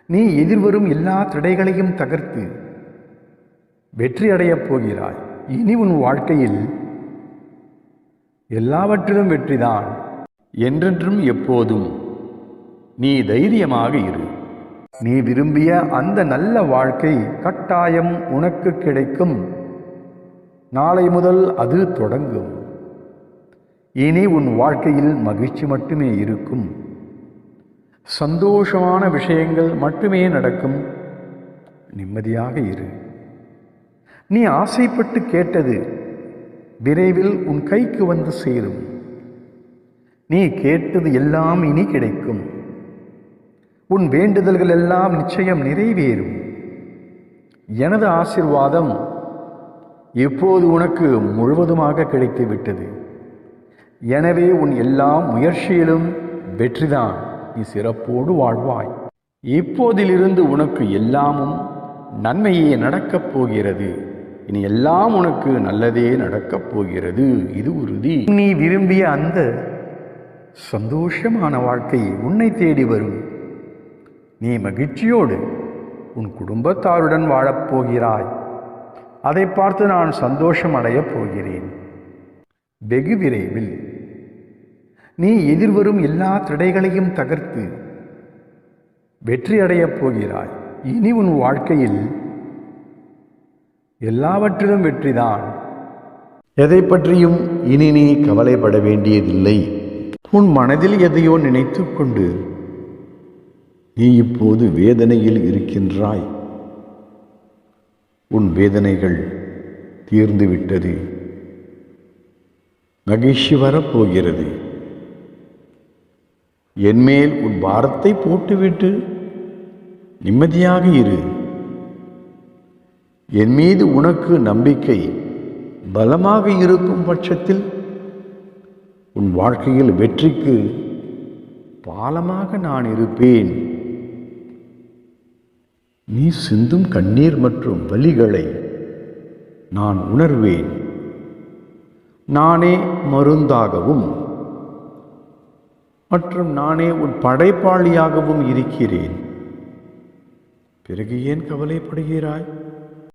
நீ எதிர்வரும் எல்லா தடைகளையும் தகர்த்து வெற்றி அடையப் போகிறாய். இனி உன் வாழ்க்கையில் எல்லாவற்றிலும் வெற்றிதான். என்றென்றும் எப்போதும் நீ தைரியமாக இரு. நீ விரும்பிய அந்த நல்ல வாழ்க்கை கட்டாயம் உனக்கு கிடைக்கும். நாளை முதல் அது தொடங்கும். இனி உன் வாழ்க்கையில் மகிழ்ச்சி மட்டுமே இருக்கும். சந்தோஷமான விஷயங்கள் மட்டுமே நடக்கும். நிம்மதியாக இரு. நீ ஆசைப்பட்டு கேட்டது விரைவில் உன் கைக்கு வந்து சேரும். நீ கேட்டது எல்லாம் இனி கிடைக்கும். உன் வேண்டுதல்கள் எல்லாம் நிச்சயம் நிறைவேறும். எனது ஆசீர்வாதம் இப்போது உனக்கு முழுவதுமாக கிடைத்துவிட்டது. எனவே உன் எல்லா முயற்சியிலும் வெற்றிதான். நீ சிறப்போடு வாழ்வாய். இப்போதிலிருந்து உனக்கு எல்லாமும் நன்மையே நடக்கப் போகிறது. இனி எல்லாம் உனக்கு நல்லதே நடக்கப் போகிறது. இது உறுதி. நீ விரும்பிய அந்த சந்தோஷமான வாழ்க்கை உன்னை தேடி வரும். நீ மகிழ்ச்சியோடு உன் குடும்பத்தாருடன் வாழப்போகிறாய். அதை பார்த்து நான் சந்தோஷம் அடையப் போகிறேன். வெகு விரைவில் நீ எதிர்வரும் எல்லா தடைகளையும் தகர்த்து வெற்றி அடையப் போகிறாய். இனி உன் வாழ்க்கையில் எல்லாவற்றிலும் வெற்றிதான். எதை பற்றியும் இனி நீ கவலைப்பட வேண்டியதில்லை. உன் மனதில் எதையோ நினைத்து கொண்டு நீ இப்போது வேதனையில் இருக்கின்றாய். உன் வேதனைகள் தீர்ந்துவிட்டது. மகிழ்ச்சி வரப்போகிறது. என்மேல் உன் பாரத்தை போட்டுவிட்டு நிம்மதியாக இரு. என் மீது உனக்கு நம்பிக்கை பலமாக இருக்கும் பட்சத்தில் உன் வாழ்க்கையில் வெற்றிக்கு பாலமாக நான் இருப்பேன். நீ சிந்தும் கண்ணீர் மற்றும் வலிகளை நான் உணர்வேன். நானே மருந்தாகவும் மற்றும் நானே உன் படைப்பாளியாகவும் இருக்கிறேன். பிறகு ஏன் கவலைப்படுகிறாய்?